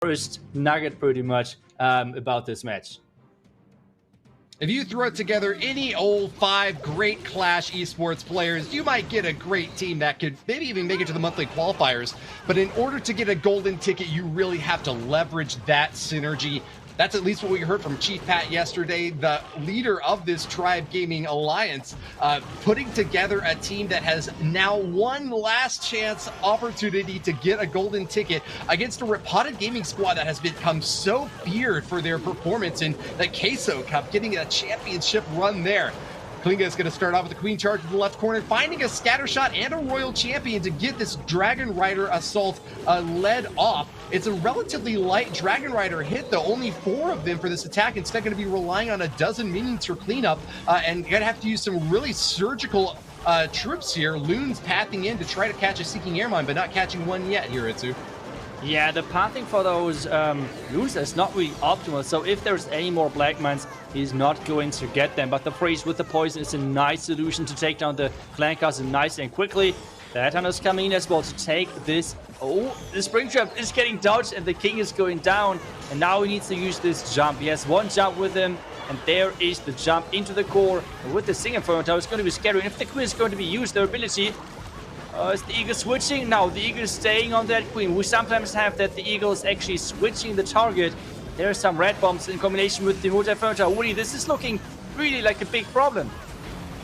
first nugget pretty much about this match. If you throw together any old 5 great Clash esports players, you might get a great team that could maybe even make it to the monthly qualifiers. But in order to get a golden ticket, you really have to leverage that synergy. That's at least what we heard from Chief Pat yesterday, the leader of this Tribe Gaming Alliance, putting together a team that has now one last chance opportunity to get a golden ticket against a Repotted gaming squad that has become so feared for their performance in the Queso Cup, getting a championship run there. Klinge is going to start off with the Queen Charge in the left corner, finding a scatter shot and a Royal Champion to get this Dragon Rider assault led off. It's a relatively light Dragon Rider hit, though. Only 4 of them for this attack. Instead, going to be relying on a dozen minions for cleanup, and going to have to use some really surgical troops here. Loons pathing in to try to catch a Seeking Airmine, but not catching one yet here, Itsu. Yeah, the pathing for those loons is not really optimal, so if there's any more Black Mines, he's not going to get them. But the freeze with the poison is a nice solution to take down the flankers nice and quickly. The Headhunter's coming in as well to take this. Oh, the Spring Trap is getting dodged and the King is going down. And now he needs to use this jump. He has one jump with him, and there is the jump into the core. And with the Singing Inferno Tower, it's going to be scary. And if the Queen is going to be used, their ability... is the Eagle switching? No, the Eagle is staying on that Queen. We sometimes have that the Eagle is actually switching the target. There are some red bombs in combination with the multi-furniture. Woody, this is looking really like a big problem.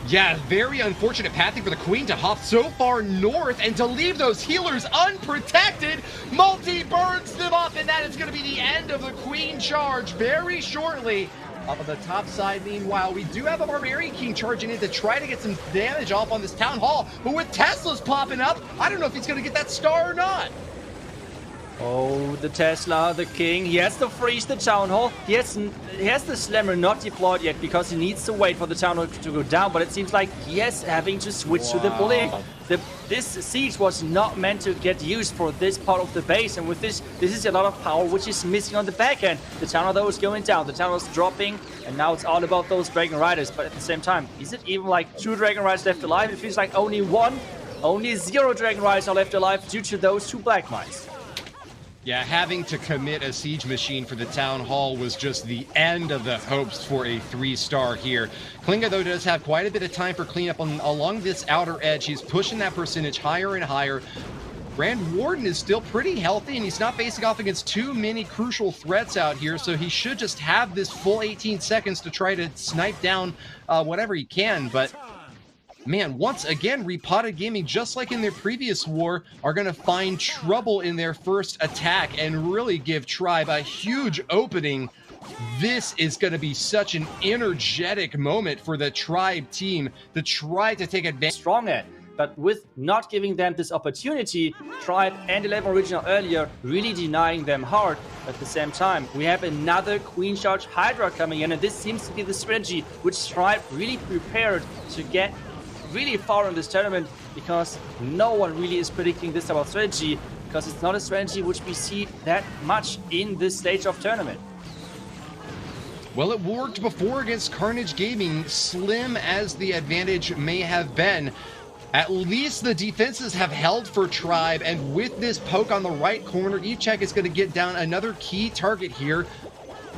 Yeah, very unfortunate pathing for the Queen to hop so far north and to leave those healers unprotected. Multi burns them up, and that is going to be the end of the Queen Charge very shortly. Up on the top side, meanwhile, we do have a Barbarian King charging in to try to get some damage off on this Town Hall. But with Teslas popping up, I don't know if he's going to get that star or not. Oh, the Tesla, the King. He has to freeze the Town Hall. He has the Slammer not deployed yet because he needs to wait for the Town Hall to go down. But it seems like he is having to switch to the Bully. This siege was not meant to get used for this part of the base. And with this is a lot of power which is missing on the back end. The Town Hall, though, is going down. The Town Hall is dropping. And now it's all about those Dragon Riders. But at the same time, is it even like 2 Dragon Riders left alive? It feels like only 1. Only 0 Dragon Riders are left alive due to those 2 Black Mines. Yeah, having to commit a siege machine for the Town Hall was just the end of the hopes for a 3-star here. Klinge, though, does have quite a bit of time for cleanup along this outer edge. He's pushing that percentage higher and higher. Grand Warden is still pretty healthy, and he's not facing off against too many crucial threats out here, so he should just have this full 18 seconds to try to snipe down whatever he can, but... Man, once again, Repotted Gaming, just like in their previous war, are going to find trouble in their first attack and really give Tribe a huge opening. This is going to be such an energetic moment for the Tribe team to try to take advantage. Strong at, but with not giving them this opportunity, Tribe and 11 Original earlier really denying them hard. At the same time, we have another Queen Charge HYDRA coming in, and this seems to be the strategy which Tribe really prepared to get really far in this tournament, because no one really is predicting this type of strategy, because it's not a strategy which we see that much in this stage of tournament. Well, it worked before against Carnage Gaming, slim as the advantage may have been. At least the defenses have held for Tribe, and with this poke on the right corner, Cech is going to get down another key target here.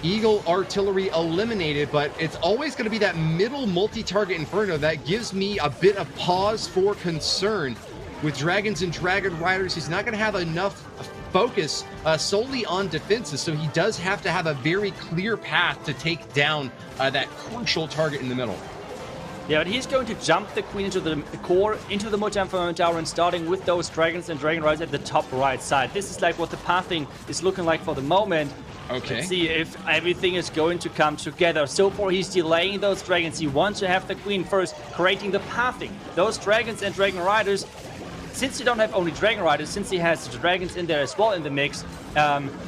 Eagle Artillery eliminated, but it's always going to be that middle multi-target Inferno that gives me a bit of pause for concern. With Dragons and Dragon Riders, he's not going to have enough focus solely on defenses, so he does have to have a very clear path to take down that crucial target in the middle. Yeah, but he's going to jump the Queen into the core, into the multi-inferno tower, and starting with those Dragons and Dragon Riders at the top right side. This is like what the pathing is looking like for the moment. Okay. Let's see if everything is going to come together. So far, he's delaying those Dragons. He wants to have the Queen first, creating the pathing. Those Dragons and Dragon Riders, since you don't have only Dragon Riders, since he has the Dragons in there as well in the mix,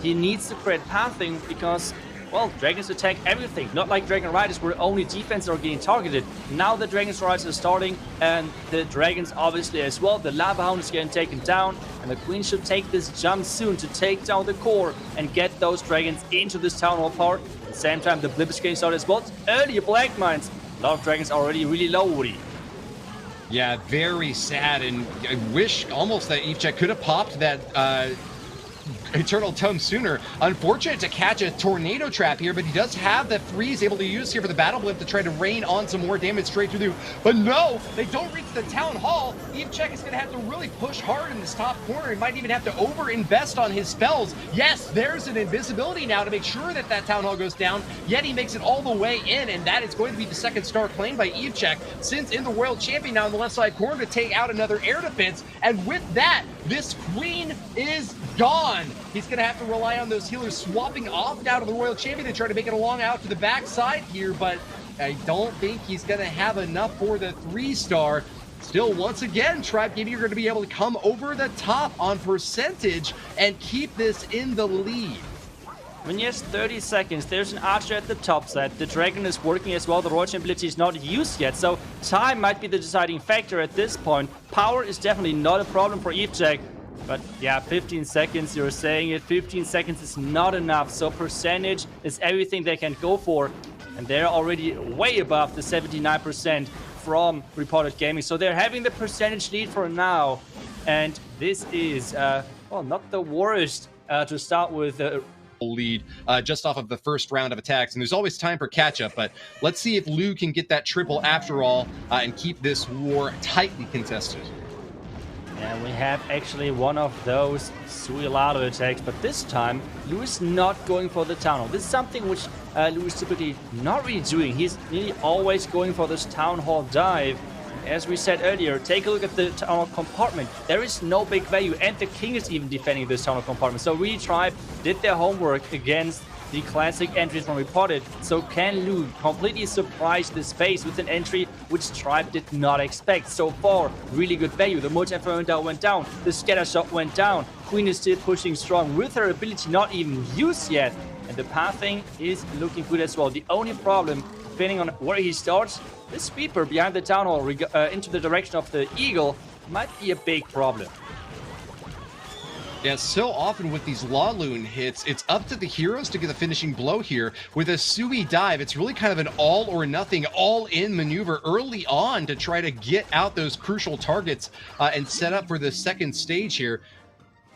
he needs to create pathing because, well, Dragons attack everything. Not like Dragon Riders where only defense are getting targeted. Now the Dragons Riders are starting, and the Dragons obviously as well. The Lava Hound is getting taken down, and the Queen should take this jump soon to take down the core and get those Dragons into this Town Hall part. At the same time, the Blip is getting started as well. Earlier Black Mines. A lot of Dragons are already really low, Woody. Yeah, very sad, and I wish almost that Cech could have popped that Eternal Tome sooner. Unfortunate to catch a tornado trap here, but he does have the freeze able to use here for the battle blimp to try to rain on some more damage straight through. But no, they don't reach the town hall. Cech is going to have to really push hard in this top corner. He might even have to over-invest on his spells. Yes, there's an invisibility now to make sure that that town hall goes down, yet he makes it all the way in, and that is going to be the second star claimed by Cech, since in the world champion now in the left side corner to take out another air defense. And with that, this queen is gone. He's going to have to rely on those healers swapping off now to the royal champion to try to make it along out to the back side here, but I don't think he's going to have enough for the 3-star. Still, once again, Tribe Gaming are going to be able to come over the top on percentage and keep this in the lead. When he has 30 seconds, there's an archer at the top side. The dragon is working as well. The royal ability is not used yet, so time might be the deciding factor at this point. Power is definitely not a problem for Cech. But yeah, 15 seconds, you're saying it. 15 seconds is not enough. So percentage is everything they can go for. And they're already way above the 79% from Repotted Gaming. So they're having the percentage lead for now. And this is, well, not the worst to start with. Lead just off of the first round of attacks, and there's always time for catch-up, but let's see if Lu can get that triple after all and keep this war tightly contested. Yeah, we have actually one of those Sui LALO attacks, but this time Lu is not going for the town hall. This is something which Lu is typically not really doing. He's nearly always going for this town hall dive. As we said earlier, take a look at the town hall compartment. There is no big value, and the king is even defending this town hall compartment. So really Tribe did their homework against the classic entries from Repotted. So can Lu completely surprise this phase with an entry which Tribe did not expect? So far, really good value. The multi-infernal went down, the scatter shot went down. Queen is still pushing strong with her ability not even used yet. And the pathing is looking good as well. The only problem, depending on where he starts, the sweeper behind the town hall into the direction of the eagle might be a big problem. Yeah, so often with these Laloon hits, it's up to the heroes to get the finishing blow here. With a Sui dive, it's really kind of an all or nothing, all-in maneuver early on to try to get out those crucial targets and set up for the second stage here.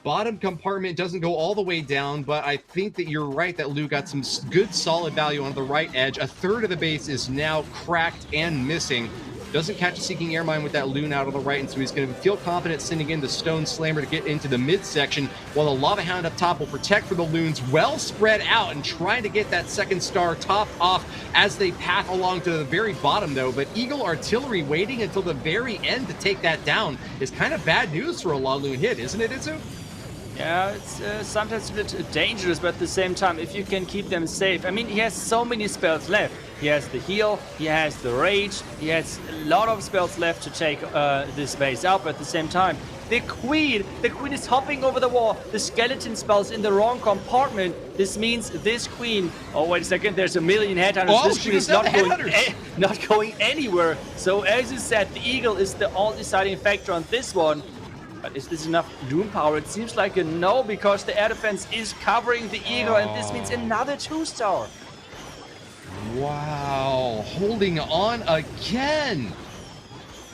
Bottom compartment doesn't go all the way down, but I think that you're right that Lu got some good solid value on the right edge. A third of the base is now cracked and missing. Doesn't catch a Seeking Airmine with that Loon out on the right, and so he's going to feel confident sending in the Stone Slammer to get into the midsection, while the Lava Hound up top will protect for the Loons, well spread out and trying to get that second star top off as they path along to the very bottom, though. But Eagle Artillery waiting until the very end to take that down is kind of bad news for a Laloon hit, isn't it, Itsu? Yeah, it's sometimes a bit dangerous, but at the same time, if you can keep them safe. I mean, he has so many spells left. He has the heal, he has the rage, he has a lot of spells left to take this base out, but at the same time, the queen is hopping over the wall. The skeleton spell's in the wrong compartment. This means this queen, oh wait a second, there's a million headhunters. Oh, this queen is not going anywhere. So as you said, the eagle is the all-deciding factor on this one. But is this enough Loon power? It seems like a no, because the air defense is covering the eagle, and this means another 2-star. Wow, holding on again.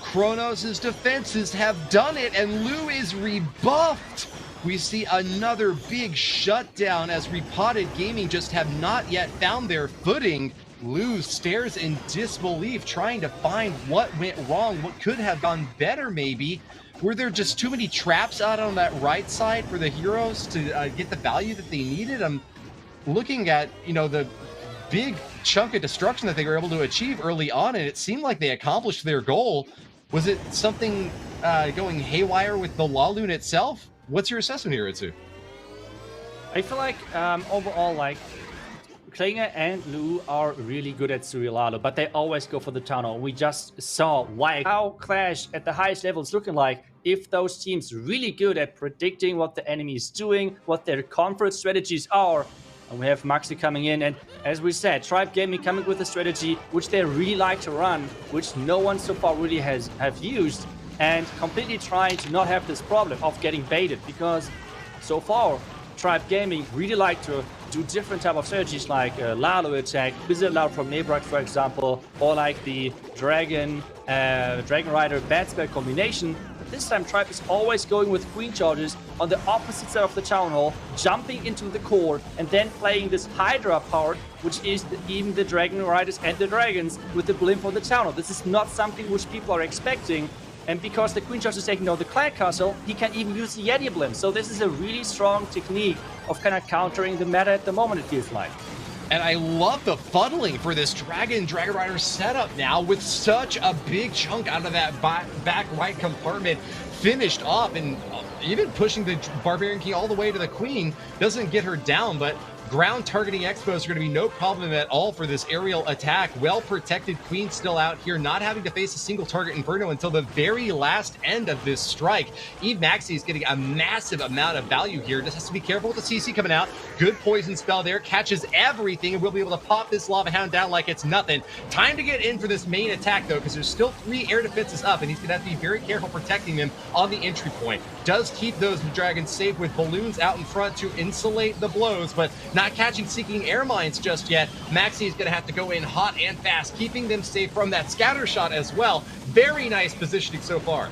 Cronos' defenses have done it, and Lu is rebuffed. We see another big shutdown as Repotted Gaming just have not yet found their footing. Lu stares in disbelief, trying to find what went wrong, what could have gone better maybe. Were there just too many traps out on that right side for the heroes to get the value that they needed? I'm looking at, you know, the big chunk of destruction that they were able to achieve early on, and it seemed like they accomplished their goal. Was it something going haywire with the Laloon itself? What's your assessment here, Itsu? I feel like overall, like, Klinge and Lu are really good at Sui LALO, but they always go for the town hall. We just saw how Clash at the highest level is looking like if those teams really good at predicting what the enemy is doing, what their comfort strategies are. And we have MAXI coming in, and as we said, Tribe Gaming coming with a strategy which they really like to run, which no one so far really have used, and completely trying to not have this problem of getting baited, because so far Tribe Gaming really like to do different type of strategies like Lalo attack, Wizard Lalo from Nebrax, for example, or like the Dragon Rider Bat Spell combination. but this time Tribe is always going with queen charges on the opposite side of the Town Hall, jumping into the core, and then playing this HYDRA part, which is even the Dragon Riders and the Dragons with the blimp on the Town Hall. This is not something which people are expecting. And because the queen charge is taking down the clan castle, he can even use the Yeti blimp. So this is a really strong technique of kind of countering the meta at the moment, it feels like. And I love the funneling for this Dragon Rider setup now with such a big chunk out of that back right compartment finished off, and even pushing the Barbarian King all the way to the Queen doesn't get her down, but ground targeting Expos are going to be no problem at all for this aerial attack. Well protected Queen still out here, not having to face a single target Inferno until the very last end of this strike. MAXI is getting a massive amount of value here. Just has to be careful with the CC coming out. Good poison spell there, catches everything, and we'll be able to pop this Lava Hound down like it's nothing. Time to get in for this main attack though, because there's still 3 air defenses up, and he's going to have to be very careful protecting them on the entry point. Does keep those dragons safe with balloons out in front to insulate the blows, but not catching Seeking Air Mines just yet. MAXI is going to have to go in hot and fast, keeping them safe from that scatter shot as well. Very nice positioning so far.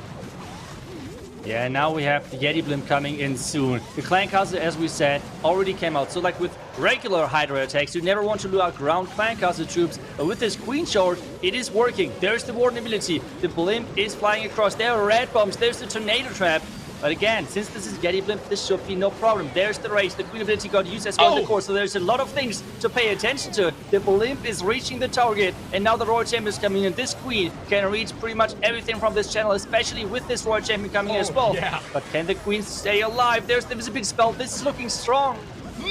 Yeah, now we have the Yeti blimp coming in soon. The clan castle, as we said, already came out. So like with regular HYDRA attacks, you never want to lure out ground clan castle troops. But with this queen charge, it is working. There's the warden ability. The blimp is flying across. There are red bombs. There's the tornado trap. But again, since this is Yeti blimp, this should be no problem. There's the race. The queen ability got used as well in the course, so there's a lot of things to pay attention to. The blimp is reaching the target, and now the Royal Champion is coming in. This queen can reach pretty much everything from this channel, especially with this Royal Champion coming in as well. Yeah. But can the queen stay alive? There's the visibility spell. This is looking strong.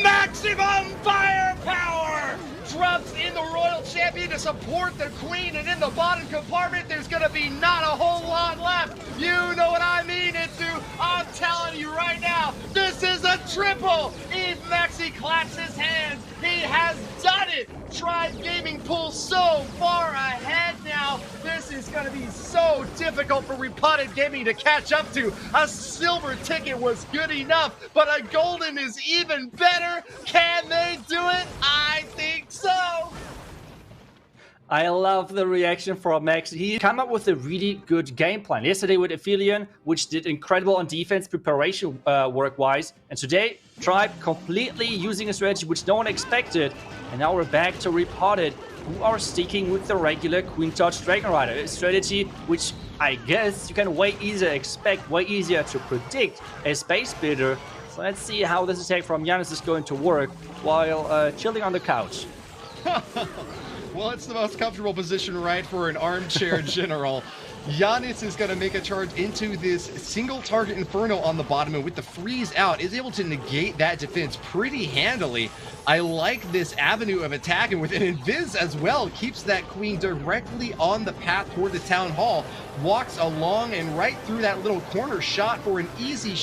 Maximum firepower! Drops in the Royal Champion to support the Queen, and in the bottom compartment, there's going to be not a whole lot left. You know what I mean, Itsu. I'm telling you right now, this is a triple. MAXI claps his hands. He has done it. Tribe Gaming pulls so far ahead now. This is going to be so difficult for Repotted Gaming to catch up to. A silver ticket was good enough, but a golden is even better. Can they do it? I think so. I love the reaction from Max. He came up with a really good game plan. Yesterday with Aphelion, which did incredible on defense preparation work-wise. And today, Tribe completely using a strategy which no one expected. And now we're back to Repotted, who are sticking with the regular Queen Charge Dragon Rider. A strategy which I guess you can way easier expect, way easier to predict as base builder. So let's see how this attack from JANNIS is going to work while chilling on the couch. Well, it's the most comfortable position, right, for an armchair general. JANNIS is going to make a charge into this single target Inferno on the bottom, and with the freeze out, is able to negate that defense pretty handily. I like this avenue of attack, and with an Invis as well, keeps that Queen directly on the path toward the Town Hall, walks along and right through that little corner shot for an easy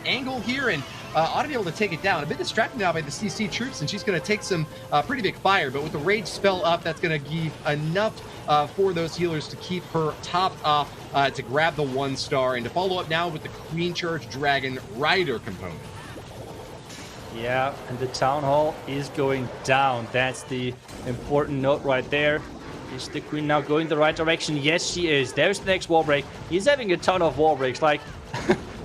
angle here, and ought to be able to take it down. A bit distracted now by the CC troops, and she's going to take some pretty big fire, but with the rage spell up, that's going to give enough for those healers to keep her topped off to grab the 1-star, and to follow up now with the Queen Charge Dragon Rider component. Yeah, and the Town Hall is going down. That's the important note right there. Is the Queen now going the right direction? Yes, she is. There's the next wall break. He's having a ton of wall breaks. Like,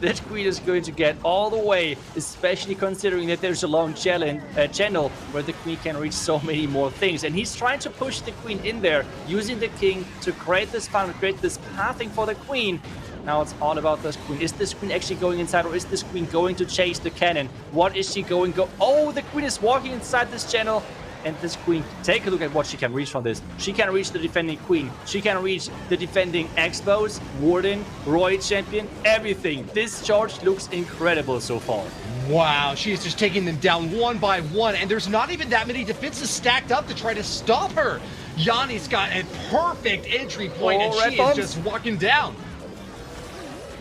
that Queen is going to get all the way, especially considering that there's a long channel where the Queen can reach so many more things. And he's trying to push the Queen in there, using the King to create this funnel, create this pathing for the Queen. Now it's all about this Queen. Is this Queen actually going inside, or is this Queen going to chase the cannon? What is she going to go? Oh, the Queen is walking inside this channel. And this Queen, take a look at what she can reach from this. She can reach the defending Queen. She can reach the defending Expos, Warden, Royal Champion, everything. This charge looks incredible so far. Wow, she's just taking them down one by one, and there's not even that many defenses stacked up to try to stop her. JANNIS got a perfect entry point, and she is just walking down.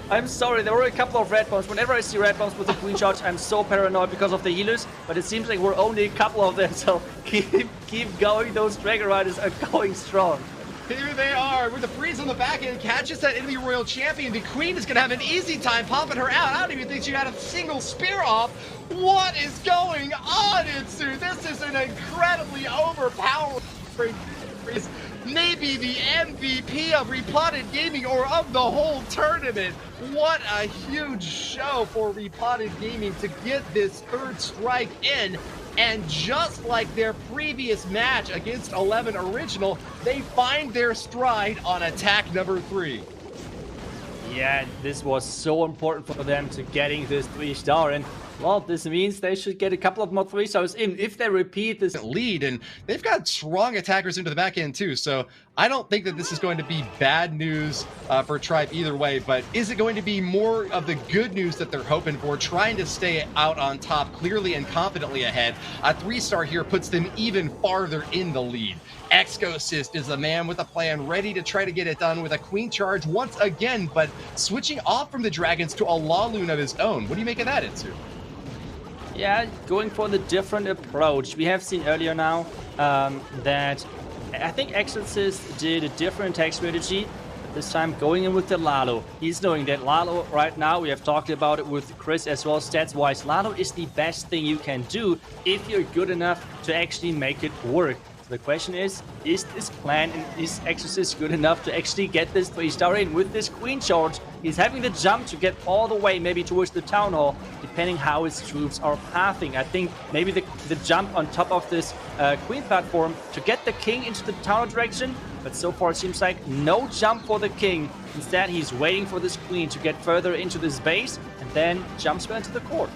I'm sorry, there were a couple of red bombs. Whenever I see red bombs with the Queen Charge, I'm so paranoid because of the healers, but it seems like we're only a couple of them, so keep going. Those Dragon Riders are going strong. Here they are, with the freeze on the back end, catches that enemy Royal Champion. The Queen is going to have an easy time popping her out. I don't even think she got a single spear off. What is going on, Itsu? This is an incredibly overpowering is maybe the MVP of Repotted Gaming or of the whole tournament. What a huge show for Repotted Gaming to get this third strike in. And just like their previous match against 11 Original, they find their stride on attack number 3. Yeah, this was so important for them to getting this 3-star, and well, this means they should get a couple of more 3-stars in if they repeat this lead, and they've got strong attackers into the back end too, so I don't think that this is going to be bad news for Tribe either way, but is it going to be more of the good news that they're hoping for, trying to stay out on top clearly and confidently ahead? A 3-star here puts them even farther in the lead. Excosist is the man with a plan, ready to try to get it done with a queen charge once again, but switching off from the dragons to a Laloon of his own. What do you make of that, Itsu? Yeah, going for the different approach. We have seen earlier now that I think Excosist did a different attack strategy. This time going in with the Lalo. He's knowing that Lalo right now, we have talked about it with Chris as well, stats-wise, Lalo is the best thing you can do if you're good enough to actually make it work. The question is this plan and is Excosist good enough to actually get this 3-star in with this queen charge? He's having the jump to get all the way maybe towards the town hall, depending how his troops are pathing. I think maybe the jump on top of this queen platform to get the king into the town hall direction, but so far it seems like no jump for the king. Instead, he's waiting for this queen to get further into this base and then jumps into the court.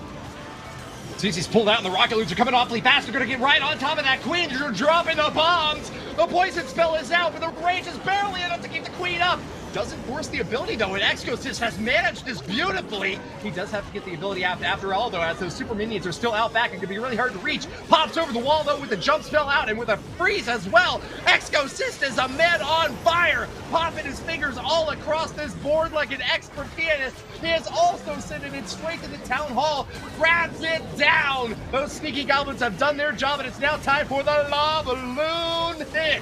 Cece's pulled out and the rocket loons are coming awfully fast. They're going to get right on top of that queen. You're dropping the bombs. The poison spell is out, but the rage is barely enough to keep the queen up. Doesn't force the ability, though, and Excosist has managed this beautifully. He does have to get the ability out after all, though, as those super minions are still out back. It could be really hard to reach. Pops over the wall, though, with the jump spell out and with a freeze as well. Excosist is a man on fire, popping his fingers all across this board like an expert pianist. He is also sending it straight to the town hall, grabs it down. Those sneaky goblins have done their job, and it's now time for the Lava Loon hit.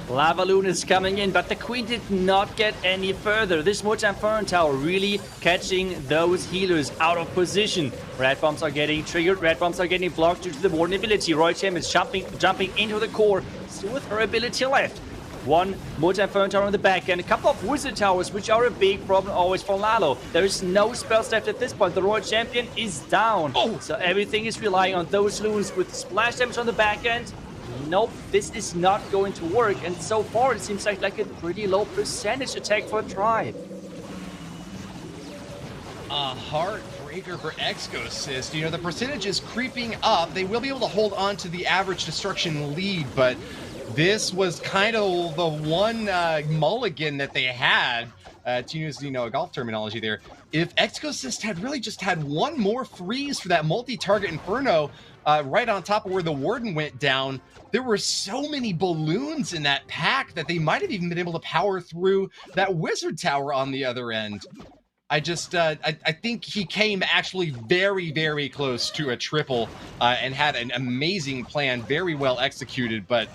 Lava Loon is coming in, but the queen did not get any further. This Mojang Fern Tower really catching those healers out of position. Red bombs are getting triggered, red bombs are getting blocked due to the warden ability. Roy Chem is jumping into the core, still with her ability left. One Mojang Fern Tower on the back and a couple of Wizard Towers, which are a big problem always for Lalo. There is no spells left at this point. The Royal Champion is down. Oh. So everything is relying on those loons with splash damage on the back end. Nope, this is not going to work, and so far it seems like a pretty low percentage attack for Tribe. A heartbreaker for Excosist. You know, the percentage is creeping up. They will be able to hold on to the average destruction lead, but this was kind of the one mulligan that they had, to use, you know, a golf terminology there. If Excosist had really just had one more freeze for that multi-target Inferno right on top of where the Warden went down, there were so many balloons in that pack that they might have even been able to power through that Wizard Tower on the other end. I think he came actually very, very close to a triple and had an amazing plan, very well executed, but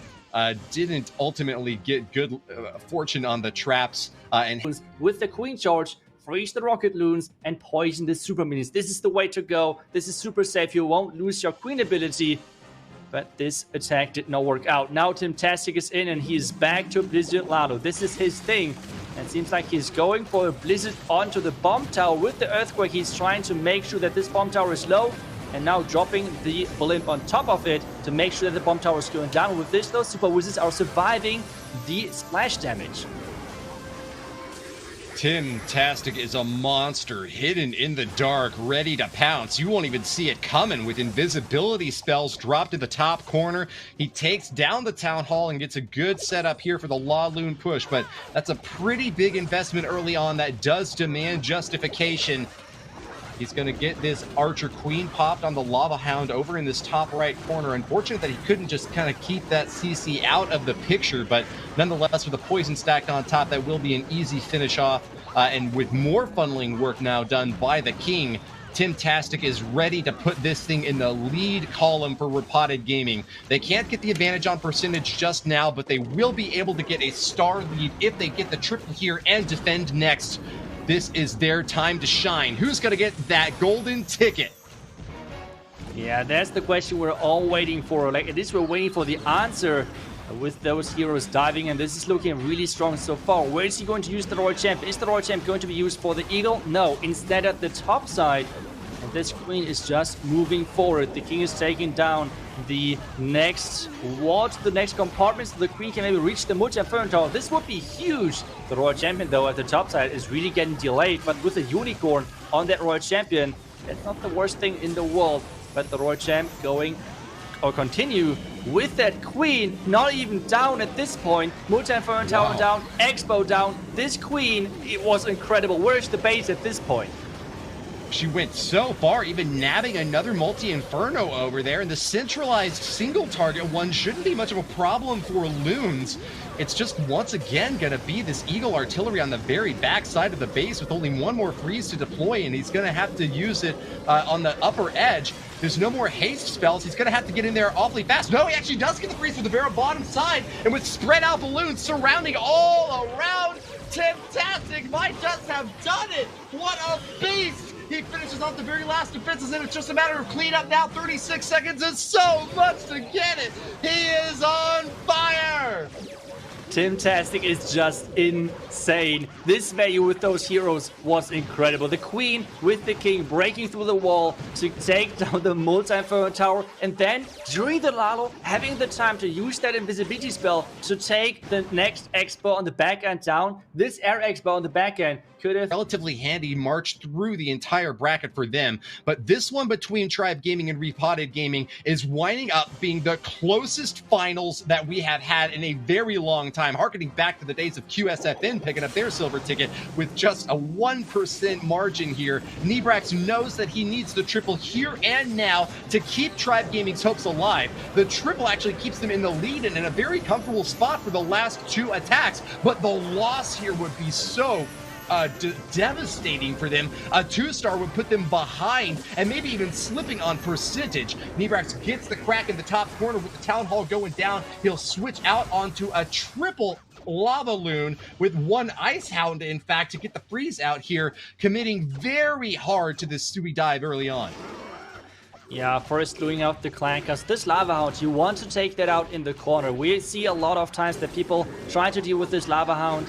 didn't ultimately get good fortune on the traps. And with the queen charge, freeze the rocket loons and poison the super minions. This is the way to go. This is super safe. You won't lose your queen ability. But this attack did not work out. Now Timtastic is in and he's back to Blizzard Lalo. This is his thing. And it seems like he's going for a Blizzard onto the bomb tower with the Earthquake. He's trying to make sure that this bomb tower is low. And now dropping the blimp on top of it to make sure that the bomb tower is going down. With this, those super wizards are surviving the splash damage. Timtastic is a monster, hidden in the dark, ready to pounce. You won't even see it coming with invisibility spells dropped to the top corner. He takes down the town hall and gets a good setup here for the Laloon push, but that's a pretty big investment early on that does demand justification. He's going to get this Archer Queen popped on the Lava Hound over in this top right corner. Unfortunate that he couldn't just kind of keep that CC out of the picture, but nonetheless, with a poison stacked on top, that will be an easy finish off. And with more funneling work now done by the King, Timtastic is ready to put this thing in the lead column for Repotted Gaming. They can't get the advantage on percentage just now, but they will be able to get a star lead if they get the triple here and defend next. This is their time to shine. Who's going to get that golden ticket? Yeah, that's the question we're all waiting for. Like, at least we're waiting for the answer. with those heroes diving, and this is looking really strong so far. Where is he going to use the Royal Champ? Is the Royal Champ going to be used for the Eagle? No, instead at the top side. And this Queen is just moving forward. The King is taking down the next wall to the next compartment, so the Queen can maybe reach the multi-inferno tower. This would be huge. The Royal Champion, though, at the top side is really getting delayed, but with a Unicorn on that Royal Champion, that's not the worst thing in the world. But the Royal Champ going or continue with that Queen, not even down at this point. Multi-inferno tower down, Expo down. This Queen, it was incredible. Where's the base at this point? She went so far, even nabbing another multi-inferno over there, and the centralized single target one shouldn't be much of a problem for Loons. It's just once again going to be this Eagle artillery on the very back side of the base with only one more freeze to deploy, and he's going to have to use it on the upper edge. There's no more haste spells. He's going to have to get in there awfully fast. No, he actually does get the freeze to the very bottom side, and with spread out balloons surrounding all around, Timtastic might just have done it. What a beast! He finishes off the very last defenses, and it's just a matter of cleanup now. 36 seconds is so much to get it. He is on fire. Timtastic is just insane. This value with those heroes was incredible. The Queen with the King breaking through the wall to take down the multi-inferno tower, and then during the Lalo having the time to use that invisibility spell to take the next Expo on the back end down. This air Expo on the back end could have relatively handy march through the entire bracket for them, but this one between Tribe Gaming and Repotted Gaming is winding up being the closest finals that we have had in a very long time, harkening back to the days of QSFN picking up their silver ticket with just a 1% margin here. Nebrax knows that he needs the triple here and now to keep Tribe Gaming's hopes alive. The triple actually keeps them in the lead and in a very comfortable spot for the last two attacks, but the loss here would be so devastating for them. A 2-star would put them behind and maybe even slipping on percentage. Nebrax gets the crack in the top corner with the Town Hall going down. He'll switch out onto a triple Lava Loon with one Ice Hound, in fact, to get the freeze out here, committing very hard to this Sui dive early on. Yeah, first doing out the clankers. This Lava Hound, you want to take that out in the corner. We see a lot of times that people try to deal with this Lava Hound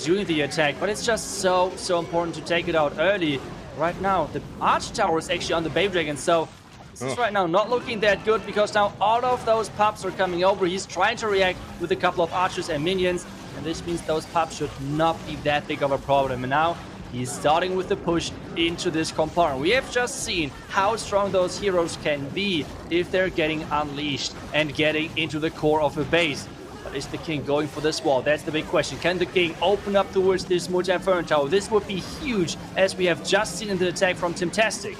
during the attack, but it's just so important to take it out early. Right now, the Arch Tower is actually on the Babe Dragon, so this is right now not looking that good because now all of those pups are coming over. He's trying to react with a couple of archers and minions, and this means those pups should not be that big of a problem. And now he's starting with the push into this compartment. We have just seen how strong those heroes can be if they're getting unleashed and getting into the core of a base. But is the King going for this wall? That's the big question. Can the King open up towards this multi-inferno tower? This would be huge, as we have just seen in the attack from Timtastic.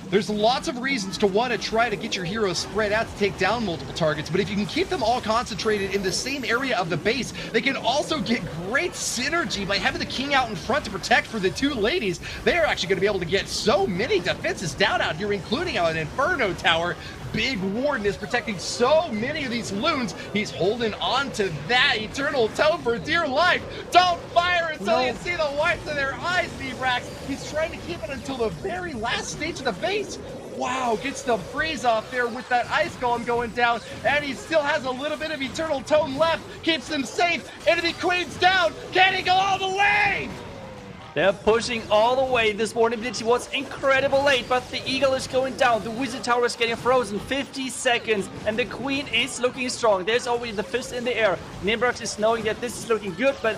There's lots of reasons to want to try to get your heroes spread out to take down multiple targets, but if you can keep them all concentrated in the same area of the base, they can also get great synergy by having the King out in front to protect for the two ladies. They're actually going to be able to get so many defenses down out here, including an Inferno Tower. Big Warden is protecting so many of these Loons. He's holding on to that Eternal Tome for dear life. Don't fire until you see the whites of their eyes, Nebrax. He's trying to keep it until the very last stage of the base. Wow, gets the freeze off there with that Ice Golem going down, and he still has a little bit of Eternal Tome left. Keeps them safe. Enemy Queen's down. Can he go all the way? They're pushing all the way. This vulnerability was incredible late, but the Eagle is going down. The Wizard Tower is getting frozen. 50 seconds, and the Queen is looking strong. There's already the fist in the air. Nebrax is knowing that this is looking good, but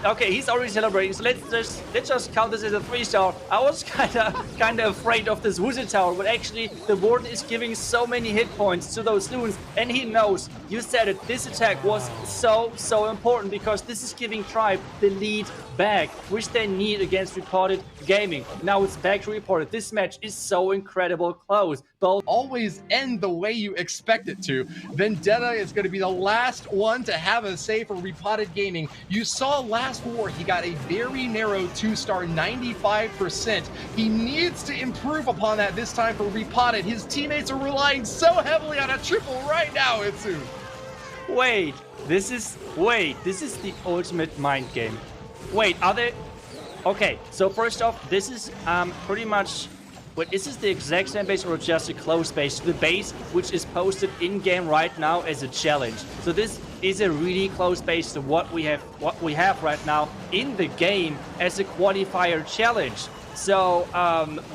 okay, he's already celebrating. So let's just count this as a 3-star. I was kind of afraid of this Wizard Tower, but actually the Warden is giving so many hit points to those Loons, and he knows. You said it. This attack was so important because this is giving Tribe the lead back, which they need against Repotted Gaming. Now it's back to Repotted. This match is so incredible close. Both always end the way you expect it to. Vendetta is going to be the last one to have a save for Repotted Gaming. You saw last war, he got a very narrow 2-star, 95%. He needs to improve upon that this time for Repotted. His teammates are relying so heavily on a triple right now, Itsu. Wait, this is the ultimate mind game. Wait, are they? Okay, so first off, this is pretty much But is this the exact same base or just a close base? The base which is posted in-game right now as a challenge. So this is a really close base to what we have right now in the game as a qualifier challenge. So,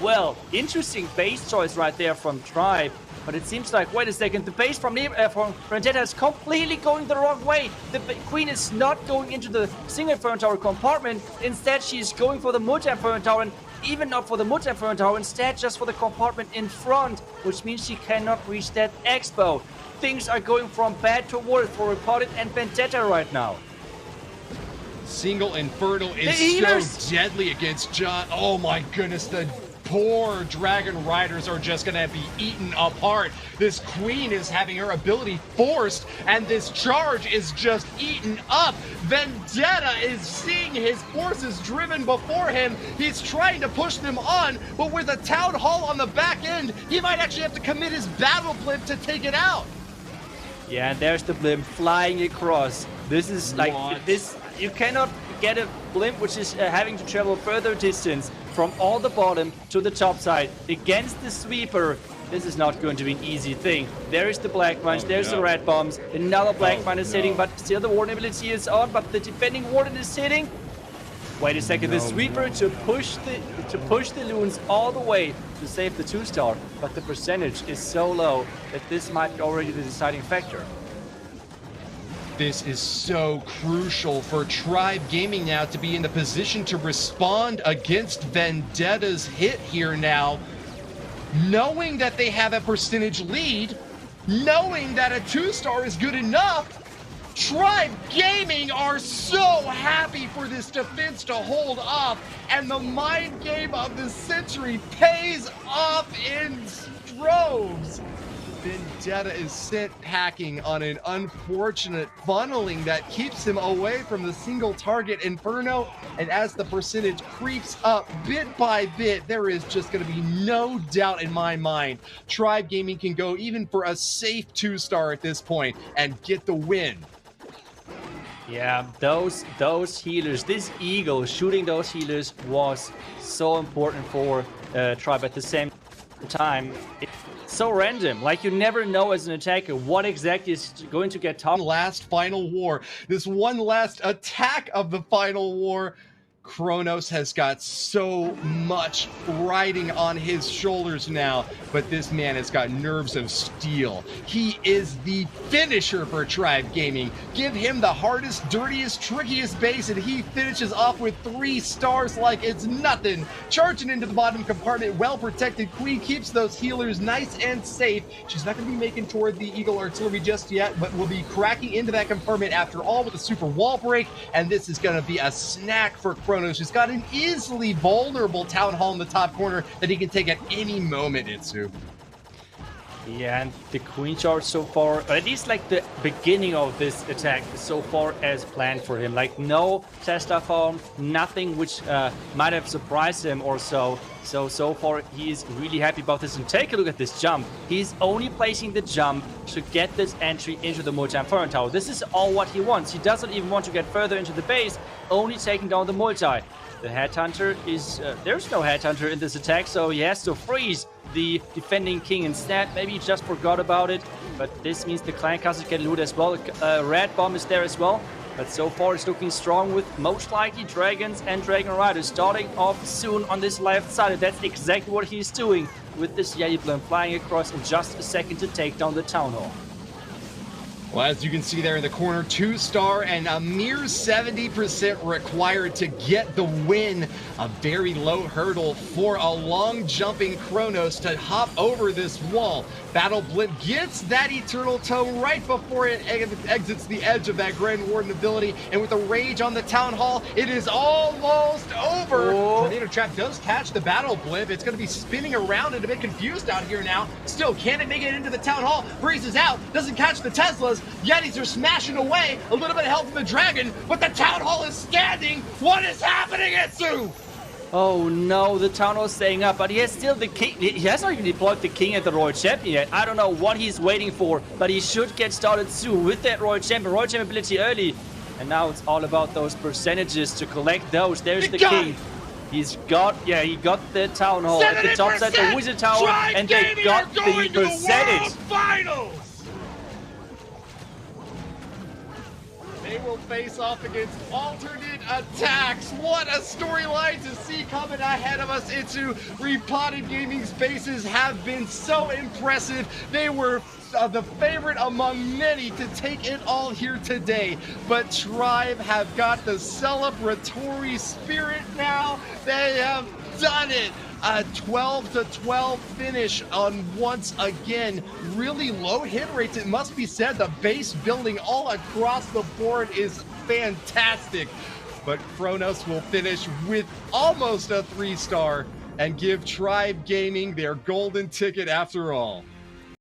well, interesting base choice right there from Tribe. But it seems like, wait a second, the base from Vendetta is completely going the wrong way. The Queen is not going into the single Inferno Tower compartment. Instead, she's going for the multi-Inferno Tower, and even not for the multi-Inferno Tower, instead just for the compartment in front, which means she cannot reach that Expo. Things are going from bad to worse for Repotted and Vendetta right now. Single Infernal is so deadly against John. Oh my goodness, the poor Dragon Riders are just gonna be eaten apart. This Queen is having her ability forced, and this charge is just eaten up. Vendetta is seeing his forces driven before him. He's trying to push them on, but with a Town Hall on the back end, he might actually have to commit his battle blimp to take it out. Yeah, and there's the blimp flying across. This is like this. You cannot get a blimp which is having to travel further distance from all the bottom to the top side against the sweeper. This is not going to be an easy thing. There is the black mines, there's the red bombs, another black mine is hitting, but still the warden ability is on, but the defending warden is hitting. Wait a second, the sweeper to push the loons all the way to save the 2-star, but the percentage is so low that this might be already the deciding factor. This is so crucial for Tribe Gaming now to be in the position to respond against Vendetta's hit here now. Knowing that they have a percentage lead, knowing that a 2-star is good enough, Tribe Gaming are so happy for this defense to hold up, and the mind game of the century pays off in droves. Vendetta is sent packing on an unfortunate funneling that keeps him away from the single target Inferno, and as the percentage creeps up bit by bit, there is just going to be no doubt in my mind Tribe Gaming can go even for a safe 2-star at this point and get the win. Yeah, those healers, this Eagle shooting those healers was so important for Tribe. At the same time, it's so random. Like, you never know as an attacker what exactly is going to get top. Last final war, this one last attack of the final war. Cronos has got so much riding on his shoulders now, but this man has got nerves of steel. He is the finisher for Tribe Gaming. Give him the hardest, dirtiest, trickiest base, and he finishes off with 3 stars like it's nothing. Charging into the bottom compartment, well-protected. Queen keeps those healers nice and safe. She's not going to be making toward the Eagle Artillery just yet, but will be cracking into that compartment after all with a super wall break, and this is going to be a snack for Cronos. He's got an easily vulnerable Town Hall in the top corner that he can take at any moment, Itsu. Yeah, and the Queen charge so far, or at least like the beginning of this attack so far as planned for him. Like, no Testa farm, nothing which might have surprised him or so. So far he is really happy about this. And take a look at this jump. He's only placing the jump to get this entry into the multi-Inferno Tower. This is all what he wants. He doesn't even want to get further into the base, only taking down the multi. The Headhunter is... there's no Headhunter in this attack, so he has to freeze the defending king instead. Maybe he just forgot about it, but this means the clan castles get loot as well. Red bomb is there as well, but so far it's looking strong with most likely dragons and dragon riders starting off soon on this left side. And that's exactly what he's doing with this Yeti blimp flying across in just a second to take down the Town Hall. Well, as you can see there in the corner, 2-star and a mere 70% required to get the win. A very low hurdle for a long jumping Cronos to hop over this wall. Battle Blimp gets that Eternal Toe right before it exits the edge of that Grand Warden ability, and with a rage on the Town Hall, it is almost over. Tornado Trap does catch the Battle Blimp. It's going to be spinning around and a bit confused out here now. Still, can it make it into the Town Hall? Freezes out, doesn't catch the Teslas. Yetis are smashing away. A little bit of help from the Dragon, but the Town Hall is standing. What is happening, Itsu? Oh no, the Town Hall is staying up, but he has still the king. He has not even deployed the king at the Royal Champion yet. I don't know what he's waiting for, but he should get started soon with that Royal Champion ability early. And now it's all about those percentages to collect those. There's the king. He's got, yeah, he got the Town Hall at the top set, the Wizard Tower, and they got the percentage. Finals. They will face off against alternate attacks. What a storyline to see coming ahead of us into Repotted Gaming's bases have been so impressive. They were the favorite among many to take it all here today, but Tribe have got the celebratory spirit now. They have done it. A 12-12 finish on once again really low hit rates. It must be said the base building all across the board is fantastic, but Cronos will finish with almost a 3-star and give Tribe Gaming their golden ticket after all.